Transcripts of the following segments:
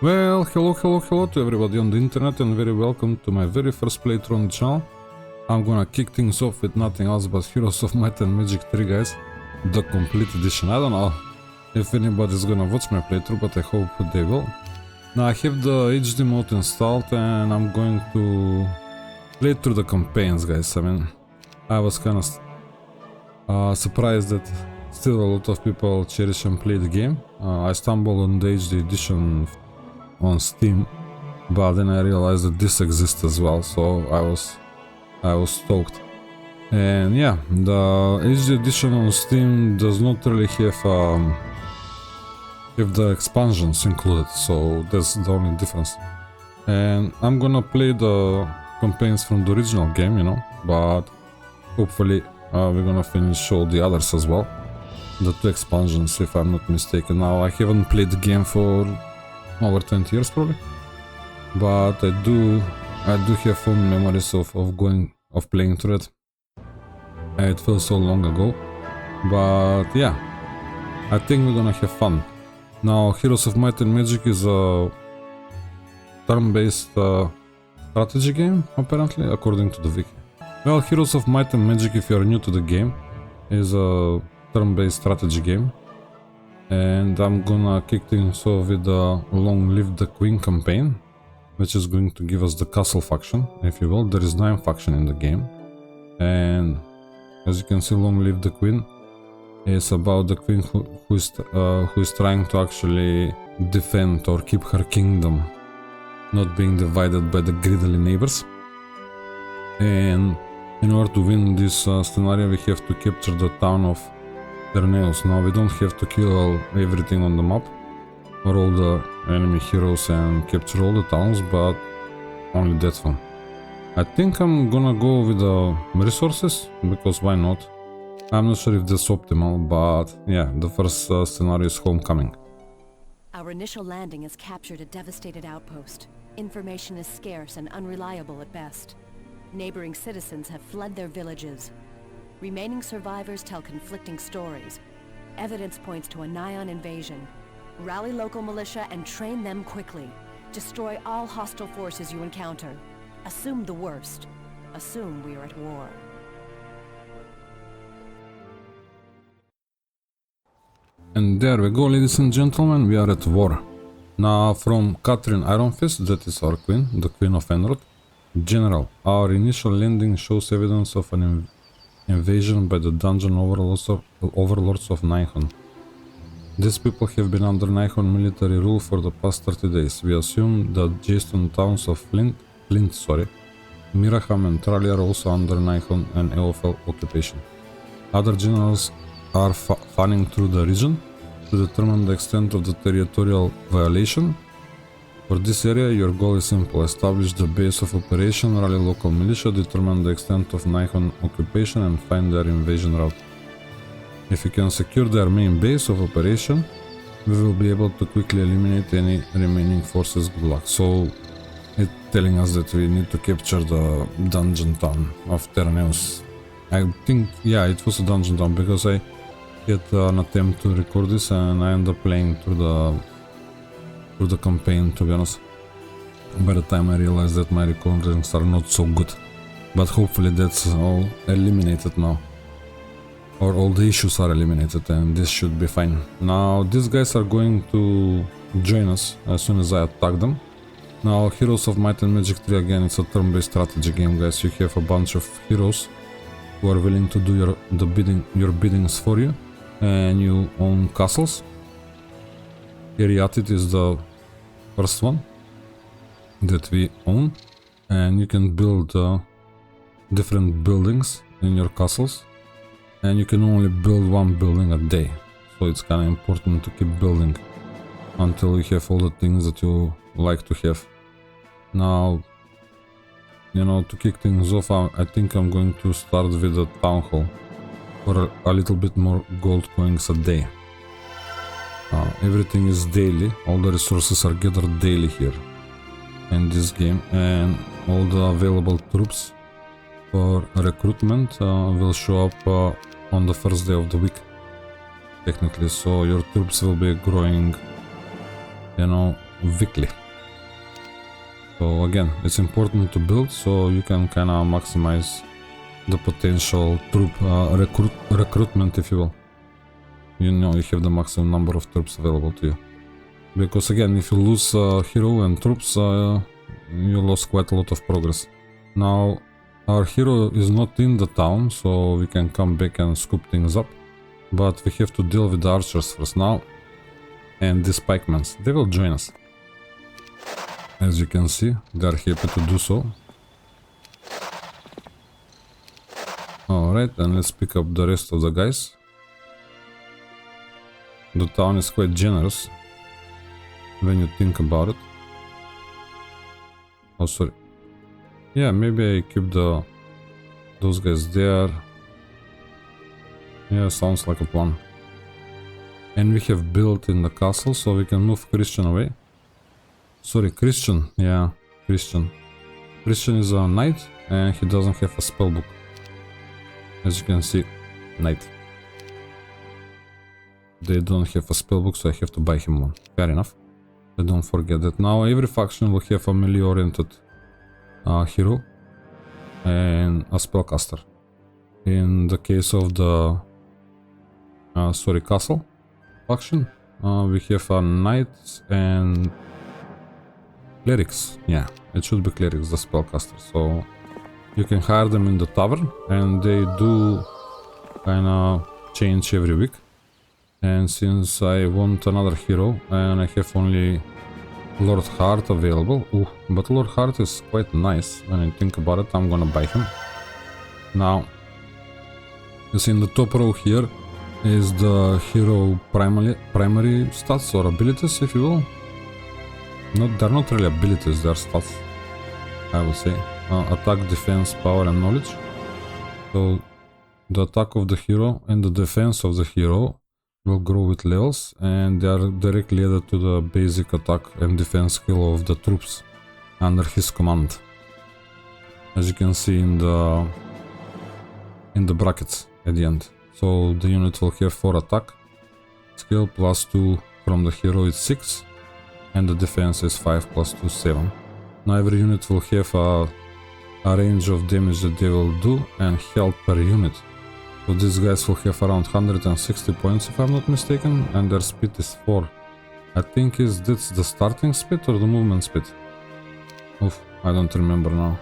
Well, hello to everybody on the internet and very welcome to my very first playthrough on the channel. I'm gonna kick things off with nothing else but Heroes of Might and Magic 3, guys. The complete edition. I don't know if anybody's gonna watch my playthrough, but I hope they will. Now I have the HD mode installed and I'm going to play through the campaigns, guys. I mean, I was kinda surprised that still a lot of people cherish and play the game. I stumbled on the HD edition on Steam, but then I realized that this exists as well, so I was stoked. And yeah, the HD edition on Steam does not really have the expansions included, so that's the only difference. And I'm gonna play the campaigns from the original game, you know, but hopefully we're gonna finish all the others as well. The 2 expansions, if I'm not mistaken. Now I haven't played the game for over 20 years probably, but I do have fond memories of playing through it. It feels so long ago, but yeah, I think we're gonna have fun. Now Heroes of Might and Magic is a turn-based strategy game, apparently, according to the wiki. Well, Heroes of Might and Magic, if you're new to the game, is a turn-based strategy game. And I'm gonna kick things off with the Long Live the Queen campaign, which is going to give us the castle faction, if you will. There is 9 faction in the game, and as you can see, Long Live the Queen is about the queen who is trying to actually defend or keep her kingdom not being divided by the greedily neighbors. And in order to win this scenario, we have to capture the town of Terneos. Now we don't have to kill everything on the map or all the enemy heroes and capture all the towns, but only that one. I think I'm gonna go with the resources, because why not? I'm not sure if that's optimal, but yeah, the first scenario is Homecoming. Our initial landing has captured a devastated outpost. Information is scarce and unreliable at best. Neighboring citizens have fled their villages. Remaining survivors tell conflicting stories. Evidence points to a Nighon invasion. Rally local militia and train them quickly. Destroy all hostile forces you encounter. Assume the worst. Assume we are at war. And there we go, ladies and gentlemen, we are at war. Now from Catherine Ironfist, that is our queen, the Queen of Enroth. General, our initial landing shows evidence of an invasion by the dungeon overlords of Nighon. These people have been under Nighon military rule for the past 30 days. We assume the adjacent towns of Flint, Miraham and Trali are also under Nighon and Eeofol occupation. Other generals are fanning through the region to determine the extent of the territorial violation. For this area, your goal is simple: establish the base of operation, rally local militia, determine the extent of Nighon occupation and find their invasion route. If you can secure their main base of operation, we will be able to quickly eliminate any remaining forces. Good luck. So it's telling us that we need to capture the dungeon town of Terneos. I think, yeah, it was a dungeon town, because I had an attempt to record this and I ended up playing through the campaign, to be honest. By the time I realized that my recordings are not so good, but hopefully that's all eliminated now, or all the issues are eliminated, and this should be fine. Now these guys are going to join us as soon as I attack them. Now Heroes of Might and Magic 3, again, it's a turn-based strategy game, guys. You have a bunch of heroes who are willing to do your biddings for you, and you own castles. Erathia is the first one that we own, and you can build different buildings in your castles, and you can only build 1 building a day, so it's kind of important to keep building until you have all the things that you like to have. Now, you know, to kick things off, I think I'm going to start with the town hall for a little bit more gold coins a day. Everything is daily, all the resources are gathered daily here in this game, and all the available troops for recruitment will show up on the first day of the week, technically, so your troops will be growing, you know, weekly. So again, it's important to build so you can kind of maximize the potential troop recruitment, if you will. You know, you have the maximum number of troops available to you. Because again, if you lose hero and troops, you lost quite a lot of progress. Now, our hero is not in the town, so we can come back and scoop things up. But we have to deal with the archers first now. And these pikemans, they will join us. As you can see, they are happy to do so. Alright, and let's pick up the rest of the guys. The town is quite generous when you think about it. Oh, sorry. Yeah, maybe I keep those guys there. Yeah, sounds like a plan. And we have built in the castle, so we can move Christian away. Sorry, Christian. Yeah, Christian. Christian is a knight, and he doesn't have a spellbook. As you can see, knight. They don't have a spellbook, so I have to buy him one. Fair enough. But don't forget that now every faction will have a melee-oriented hero and a spellcaster. In the case of the castle faction, we have a knight and clerics. Yeah, it should be clerics, the spellcaster. So you can hire them in the tavern, and they do kinda change every week. And since I want another hero and I have only Lord Heart available, but Lord Heart is quite nice when I think about it. I'm gonna buy him. Now, you see in the top row here is the hero primary stats or abilities, if you will. They're not really abilities, they're stats, I would say. Attack, defense, power and knowledge. So the attack of the hero and the defense of the hero will grow with levels, and they are directly added to the basic attack and defense skill of the troops under his command. As you can see in the brackets at the end. So the unit will have 4 attack skill plus 2 from the hero is 6, and the defense is 5 plus 2 7. Now every unit will have a range of damage that they will do and health per unit. So these guys will have around 160 points if I'm not mistaken, and their speed is 4. I think that's the starting speed or the movement speed. Oof, I don't remember now.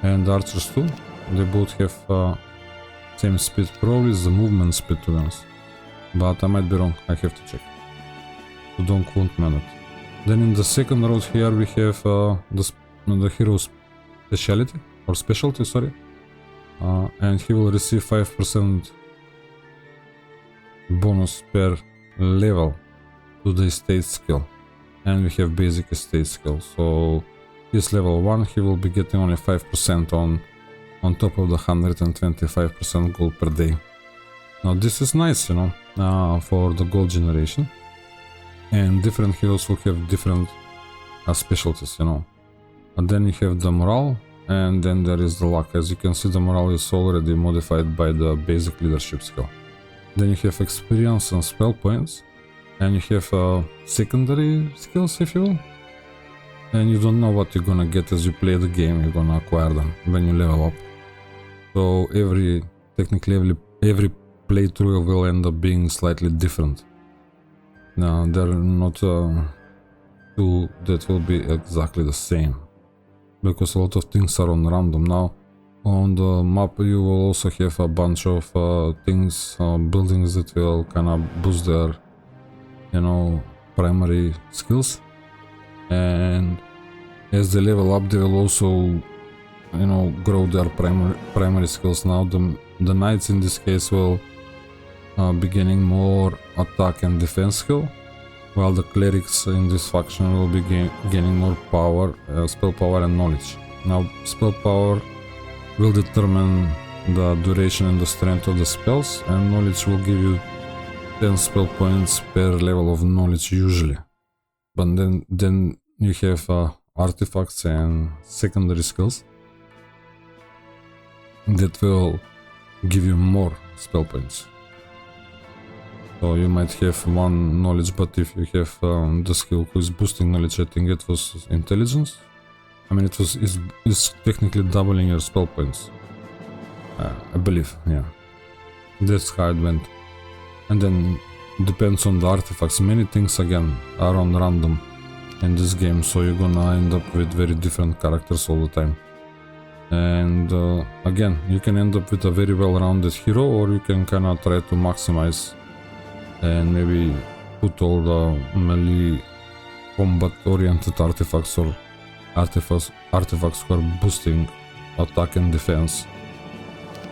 And the archers too, they both have same speed. Probably is the movement speed, to be honest. But I might be wrong, I have to check. So don't quote me on it. Then in the second row here we have the hero's specialty, or specialty, sorry. And he will receive 5% bonus per level to the estate skill. And we have basic estate skill. So he's level 1, he will be getting only 5% on top of the 125% gold per day. Now this is nice, you know, for the gold generation. And different heroes will have different specialties, you know. And then you have the morale. And then there is the luck. As you can see, the morale is already modified by the basic leadership skill. Then you have experience and spell points. And you have secondary skills, if you will. And you don't know what you're gonna get as you play the game. You're gonna acquire them when you level up. So technically every playthrough will end up being slightly different. Now, there are not two that will be exactly the same. Because a lot of things are on random. Now on the map you will also have a bunch of things, buildings that will kind of boost their, you know, primary skills, and as they level up they will also, you know, grow their primary skills. Now the knights in this case will be gaining more attack and defense skill, while the clerics in this faction will be gaining more power, spell power and knowledge. Now spell power will determine the duration and the strength of the spells, and knowledge will give you 10 spell points per level of knowledge usually. But then you have artifacts and secondary skills that will give you more spell points. So you might have one knowledge, but if you have the skill who is boosting knowledge, I think it was intelligence. I mean, it's technically doubling your spell points. I believe, yeah. That's how it went. And then depends on the artifacts. Many things again are on random in this game, so you're gonna end up with very different characters all the time. And again, you can end up with a very well-rounded hero, or you can kinda try to maximize and maybe put all the melee combat-oriented artifacts or artifacts who are boosting attack and defense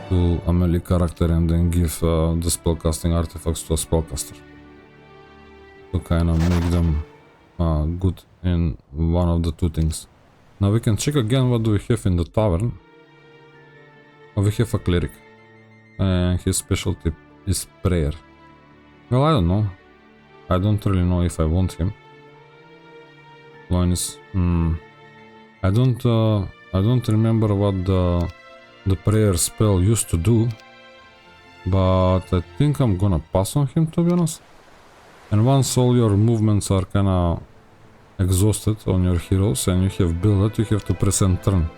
to a melee character, and then give the spellcasting artifacts to a spellcaster to kind of make them good in one of the two things. Now we can check again what do we have in the tavern. Oh, we have a cleric, and his specialty is prayer. Well, I don't know. I don't really know if I want him. Loins. I don't remember what the prayer spell used to do, but I think I'm gonna pass on him, to be honest. And once all your movements are kinda exhausted on your heroes and you have built it, you have to press end turn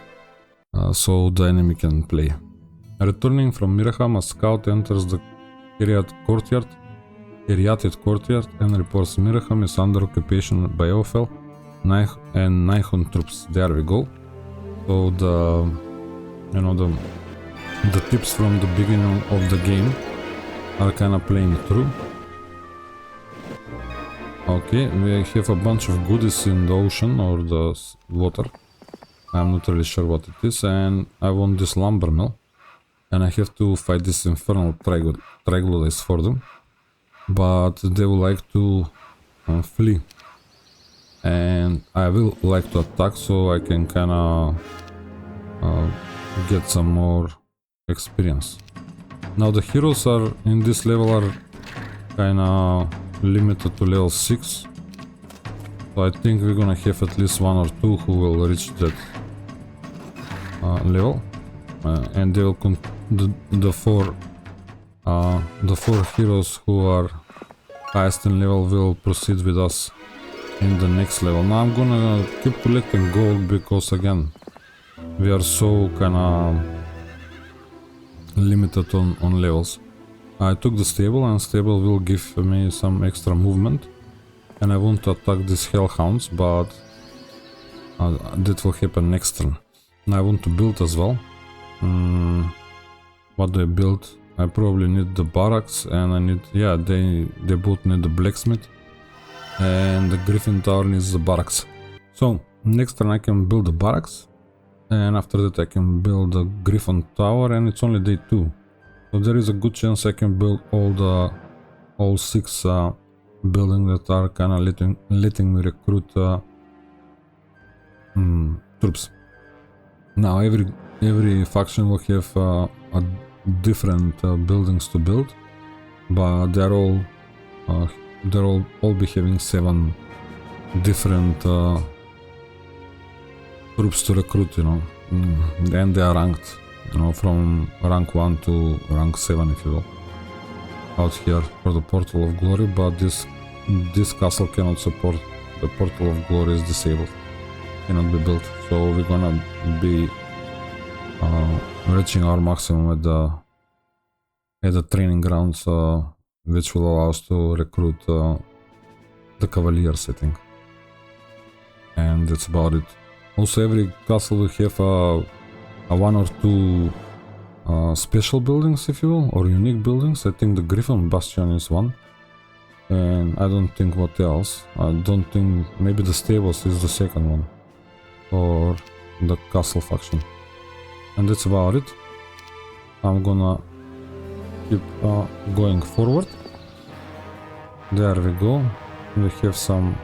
so the enemy can play. Returning from Miraham, a scout enters the Eriated courtyard and reports Miraham is under occupation by Eeofol and Nighon troops. There we go. So the tips from the beginning of the game are kinda playing through. Okay, we have a bunch of goodies in the ocean or the water. I'm not really sure what it is, and I want this lumber mill. And I have to fight this infernal troglodytes for them. But they will like to flee. And I will like to attack, so I can kinda get some more experience. Now the heroes are in this level are kinda limited to level 6, so I think we're gonna have at least one or two who will reach that level, and they will the four heroes who are highest in level will proceed with us in the next level. Now I'm gonna keep collecting gold because again we are so kinda limited on levels. I took the stable, and stable will give me some extra movement, and I want to attack these hellhounds, but that will happen next turn. Now I want to build as well. What do I build? I probably need the barracks, and I need, yeah, they both need the blacksmith, and the griffin tower needs the barracks. So next turn I can build the barracks, and after that I can build the griffin tower, and it's only day 2. So there is a good chance I can build all 6 buildings that are kinda letting me recruit troops. Now every faction will have a different buildings to build, but they're all be having 7 different troops to recruit, you know, and they are ranked, you know, from rank 1 to rank 7, if you will, out here for the Portal of Glory. But this castle cannot support, the Portal of Glory is disabled, cannot be built, so we're gonna be reaching our maximum at the training grounds, which will allow us to recruit the Cavaliers, I think, and that's about it. Also, every castle will have a 1 or 2 special buildings, if you will, or unique buildings. I think the Griffin Bastion is one, and I don't think what else. I don't think, maybe the stables is the second one, or the castle faction, and that's about it. I'm gonna keep going forward. There we go. We have something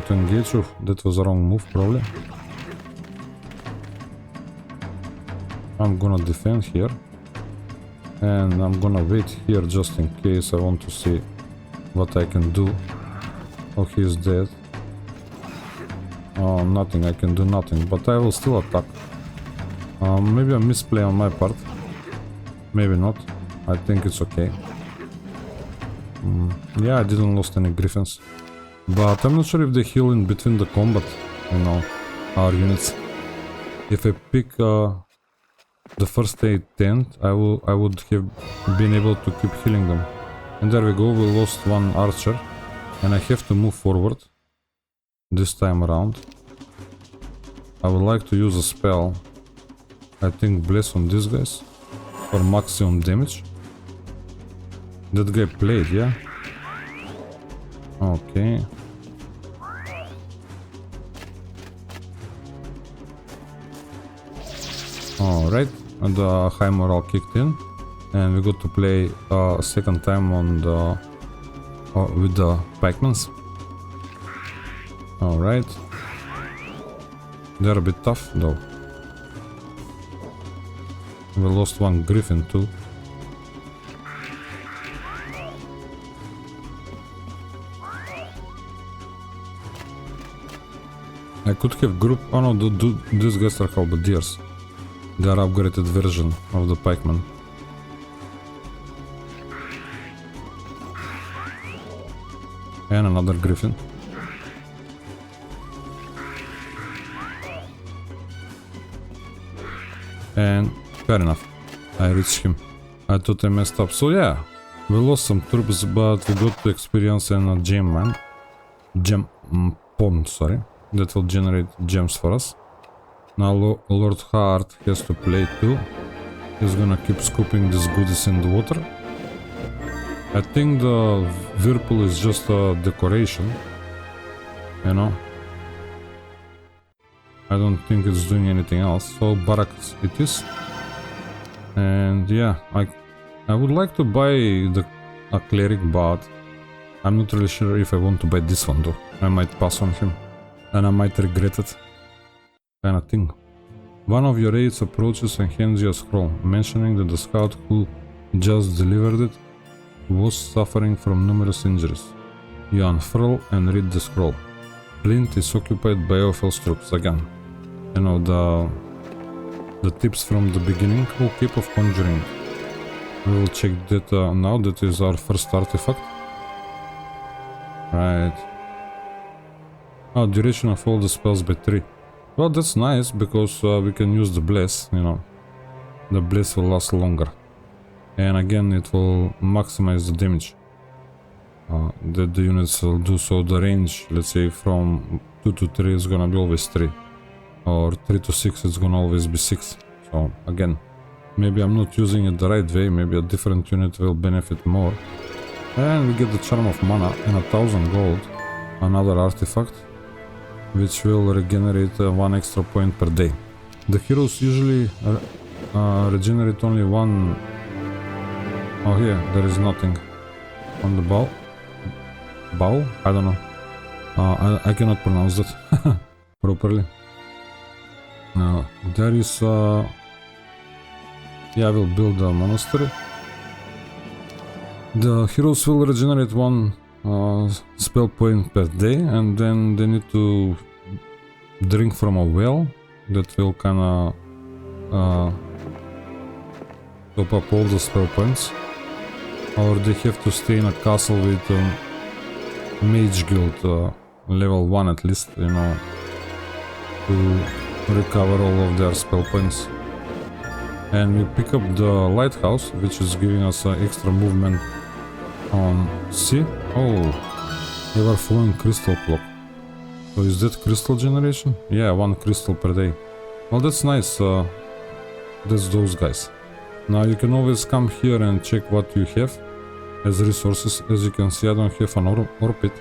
to engage with. That was a wrong move, probably. I'm gonna defend here, and I'm gonna wait here just in case I want to see what I can do. Oh, he's dead. Oh, nothing, I can do nothing, but I will still attack. Maybe a misplay on my part, maybe not. I think it's okay. Yeah, I didn't lost any griffins. But I'm not sure if they heal in between the combat, you know, our units. If I pick the first aid tent, I would have been able to keep healing them. And there we go, we lost one archer. And I have to move forward this time around. I would like to use a spell. I think bless on these guys for maximum damage. That guy played, yeah? Okay. Alright, and the high morale kicked in. And we got to play a second time on the with the pikemen. Alright. They're a bit tough though. We lost one griffin too. I could have group. Oh no, these guys are halberdiers. They are upgraded version of the pikemen. And another griffin. And fair enough, I reached him. I thought I messed up. So yeah, we lost some troops, but we got to experience in a gem mine. Gem pond, sorry. That will generate gems for us. Now Lord Hart has to play too. He's gonna keep scooping these goodies in the water. I think the whirlpool is just a decoration, you know. I don't think it's doing anything else. So barracks it is. And yeah, I would like to buy a cleric, but I'm not really sure if I want to buy this one though. I might pass on him, and I might regret it. Kind of thing. One of your aides approaches and hands you a scroll, mentioning that the scout who just delivered it was suffering from numerous injuries. You unfurl and read the scroll. Flint is occupied by Eeofol's troops again. You know, the tips from the beginning. Oh, Cape of Conjuring. We will check that now. That is our first artifact. Right. Oh, duration of all the spells by 3. Well, that's nice, because we can use the bless, you know. The bless will last longer. And again, it will maximize the damage that the units will do. So the range, let's say from 2 to 3 is gonna be always 3. Or 3 to 6 it's gonna always be 6. So again, maybe I'm not using it the right way, maybe a different unit will benefit more. And we get the Charm of Mana and 1000 gold, another artifact, which will regenerate 1 extra point per day. The heroes usually regenerate only 1. Oh, here, there is nothing on the bow. Bow? I don't know. I cannot pronounce that properly. There is... yeah, I will build a monastery. The heroes will regenerate 1 spell point per day, and then they need to drink from a well. That will kinda top up all the spell points. Or they have to stay in a castle with Mage Guild level 1 at least, you know, to recover all of their spell points. And we pick up the lighthouse, which is giving us extra movement on sea. Oh, ever-flowing crystal clock. So is that crystal generation? Yeah, 1 crystal per day. Well, that's nice. That's those guys. Now you can always come here and check what you have as resources. As you can see, I don't have an ore pit.